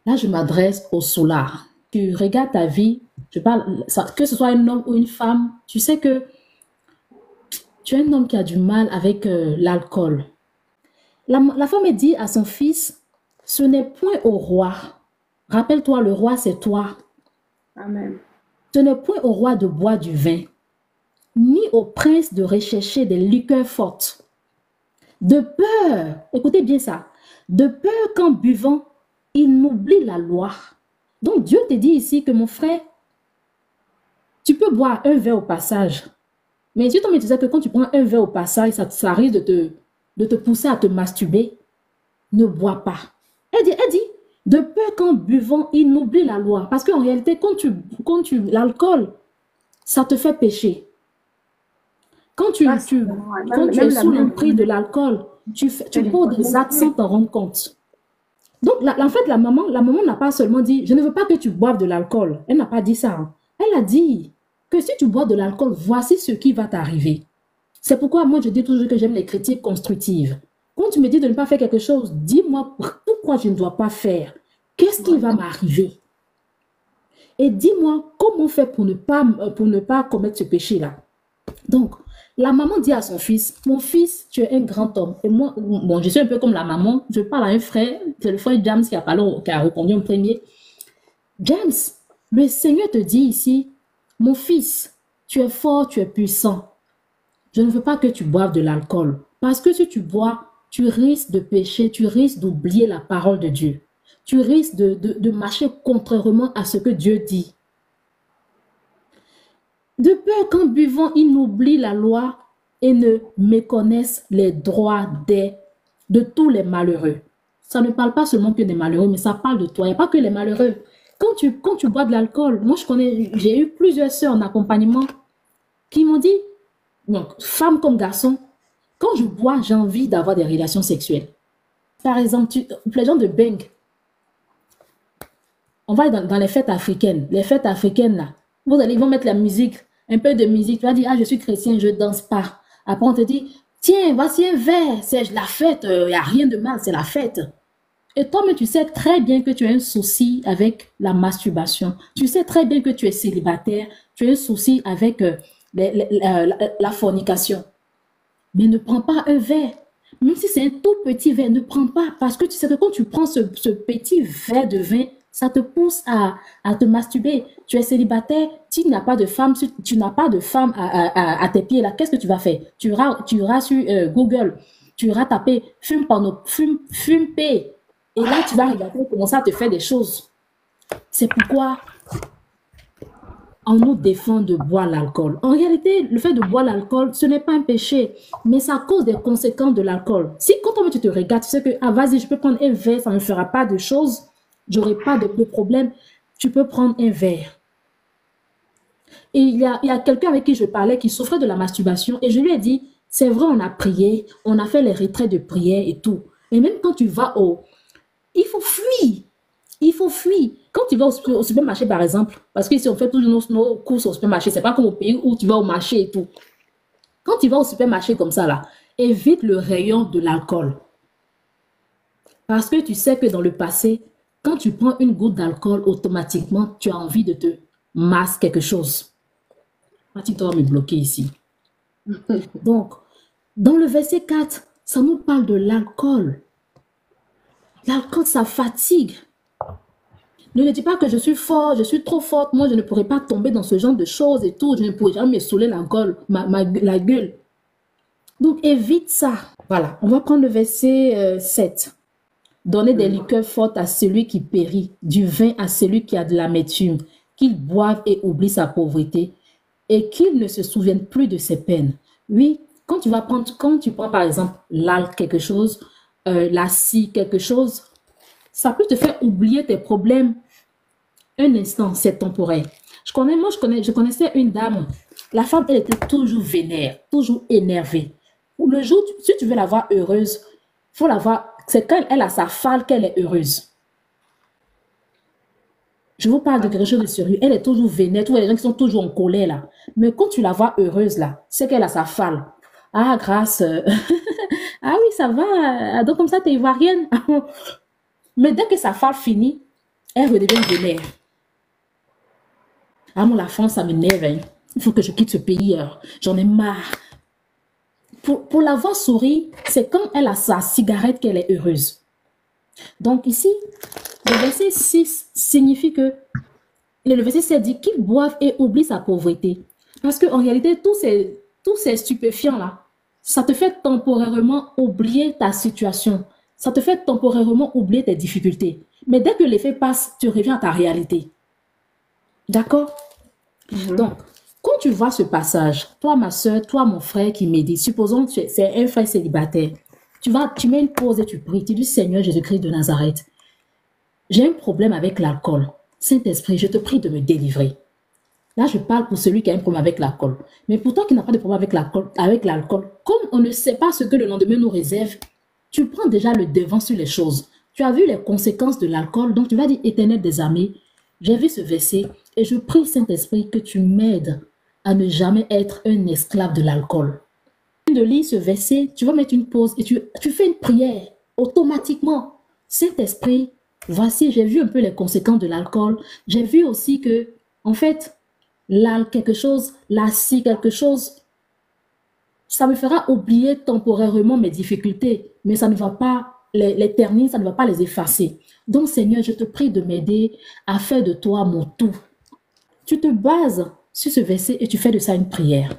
Là, je m'adresse au solar. Tu regardes ta vie, je parle, que ce soit un homme ou une femme, tu sais que tu es un homme qui a du mal avec l'alcool. La femme dit à son fils, ce n'est point au roi. Rappelle-toi, le roi, c'est toi. Amen. Ce n'est point au roi de boire du vin, ni au prince de rechercher des liqueurs fortes. De peur, écoutez bien ça, de peur qu'en buvant, il n'oublie la loi. Donc Dieu te dit ici que mon frère, tu peux boire un verre au passage. Mais si toi, tu sais que quand tu prends un verre au passage, ça risque de te pousser à te masturber, ne bois pas. Elle dit, de peur qu'en buvant, il n'oublie la loi. Parce qu'en réalité, l'alcool, ça te fait pécher. Quand Ah, tu, c'est tu, vraiment, quand tu es même la sous Bible l'emprise de l'alcool, tu fait des poses des actes sans t'en rendre compte. Donc, en fait, la maman n'a pas seulement dit, je ne veux pas que tu boives de l'alcool. Elle n'a pas dit ça, hein. Elle a dit que si tu bois de l'alcool, voici ce qui va t'arriver. C'est pourquoi moi, je dis toujours que j'aime les critiques constructives. Quand tu me dis de ne pas faire quelque chose, dis-moi pourquoi je ne dois pas faire. Qu'est-ce qui va m'arriver? Et dis-moi comment faire pour ne pas commettre ce péché-là. Donc, la maman dit à son fils, mon fils, tu es un grand homme. Et moi, bon, je suis un peu comme la maman, je parle à un frère, c'est le frère James qui a répondu en premier. James, le Seigneur te dit ici, mon fils, tu es fort, tu es puissant. Je ne veux pas que tu boives de l'alcool. Parce que si tu bois, tu risques de pécher, tu risques d'oublier la parole de Dieu. Tu risques de marcher contrairement à ce que Dieu dit. De peur qu'en buvant, ils n'oublient la loi et ne méconnaissent les droits de tous les malheureux. Ça ne parle pas seulement que des malheureux, mais ça parle de toi. Il n'y a pas que les malheureux. Quand tu bois de l'alcool, moi j'ai eu plusieurs sœurs en accompagnement qui m'ont dit, donc, femmes comme garçons, quand je bois, j'ai envie d'avoir des relations sexuelles. Par exemple, les gens de Beng, on va dans les fêtes africaines. Les fêtes africaines, là, ils vont mettre la musique, un peu de musique. Tu vas dire, ah, je suis chrétien, je ne danse pas. Après, on te dit, tiens, voici un verre, c'est la fête, il n'y a rien de mal, c'est la fête. Et toi, mais tu sais très bien que tu as un souci avec la masturbation. Tu sais très bien que tu es célibataire, tu as un souci avec la fornication. Mais ne prends pas un verre. Même si c'est un tout petit verre, ne prends pas. Parce que tu sais que quand tu prends ce petit verre de vin, ça te pousse à te masturber. Tu es célibataire, tu n'as pas de femme, tu n'as pas de femme à tes pieds là. Qu'est-ce que tu vas faire? Tu iras sur Google, tu iras taper fume porno, fume P. Et là, tu vas regarder comment ça te fait des choses. C'est pourquoi on nous défend de boire l'alcool. En réalité, le fait de boire l'alcool, ce n'est pas un péché, mais ça cause des conséquences de l'alcool. Si quand tu te regardes, tu sais que, ah vas-y, je peux prendre un verre, ça ne me fera pas de choses, j'aurai pas de problème, tu peux prendre un verre. Et il y a quelqu'un avec qui je parlais qui souffrait de la masturbation et je lui ai dit, c'est vrai, on a prié, on a fait les retraits de prière et tout. Et même quand tu vas il faut fuir. Il faut fuir. Quand tu vas au supermarché, par exemple, parce qu'ici, on fait tous nos courses au supermarché, c'est pas comme au pays où tu vas au marché et tout. Quand tu vas au supermarché comme ça, là, évite le rayon de l'alcool. Parce que tu sais que dans le passé, quand tu prends une goutte d'alcool, automatiquement, tu as envie de te masser quelque chose. Tu dois me bloquer ici. Donc, dans le verset 4, ça nous parle de l'alcool. L'alcool, ça fatigue. Ne dis pas que je suis fort, je suis trop forte, moi je ne pourrais pas tomber dans ce genre de choses et tout, je ne pourrais jamais me saouler la gueule. Donc évite ça. Voilà, on va prendre le verset 7. Donnez des liqueurs fortes à celui qui périt, du vin à celui qui a de l'amertume, qu'il boive et oublie sa pauvreté, et qu'il ne se souvienne plus de ses peines. Oui, quand tu prends par exemple l'alcool quelque chose, la scie quelque chose, ça peut te faire oublier tes problèmes un instant, c'est temporaire. Je connaissais une dame. La femme, elle était toujours vénère, toujours énervée. Le jour, si tu veux la voir heureuse, faut la voir. C'est quand elle a sa femme qu'elle est heureuse. Je vous parle de quelque chose de sérieux. Elle est toujours vénère. Tu vois les gens qui sont toujours en colère là. Mais quand tu la vois heureuse là, c'est qu'elle a sa femme. Ah, grâce. Ah oui, ça va. Donc comme ça, t'es ivoirienne. Mais dès que sa femme finit, Elle redevient vénère. Ah, moi, la France, ça m'énerve. Hein. Il faut que je quitte ce pays. J'en ai marre. Pour la voir sourire, c'est quand elle a sa cigarette qu'elle est heureuse. Donc ici, le verset 6 signifie que, le verset 7 dit qu'ils boivent et oublient sa pauvreté. Parce qu'en réalité, tous ces stupéfiants-là, ça te fait temporairement oublier ta situation. Ça te fait temporairement oublier tes difficultés. Mais dès que l'effet passe, tu reviens à ta réalité. D'accord? Donc, quand tu vois ce passage, toi, ma soeur, toi, mon frère qui médite, supposons que c'est un frère célibataire, tu mets une pause et tu pries, tu dis, Seigneur Jésus-Christ de Nazareth, j'ai un problème avec l'alcool. Saint-Esprit, je te prie de me délivrer. Là, je parle pour celui qui a un problème avec l'alcool. Mais pour toi qui n'a pas de problème avec l'alcool, comme on ne sait pas ce que le lendemain nous réserve, tu prends déjà le devant sur les choses. Tu as vu les conséquences de l'alcool, donc tu vas dire, Éternel des armées, j'ai vu ce verset et je prie, Saint-Esprit, que tu m'aides à ne jamais être un esclave de l'alcool. De lire ce verset, tu vas mettre une pause et tu fais une prière automatiquement. Saint-Esprit, voici, j'ai vu un peu les conséquences de l'alcool. J'ai vu aussi que, en fait, quelque chose, ça me fera oublier temporairement mes difficultés, mais ça ne va pas les ternir, ça ne va pas les effacer. Donc, Seigneur, je te prie de m'aider à faire de toi mon tout. Tu te bases sur ce verset et tu fais de ça une prière.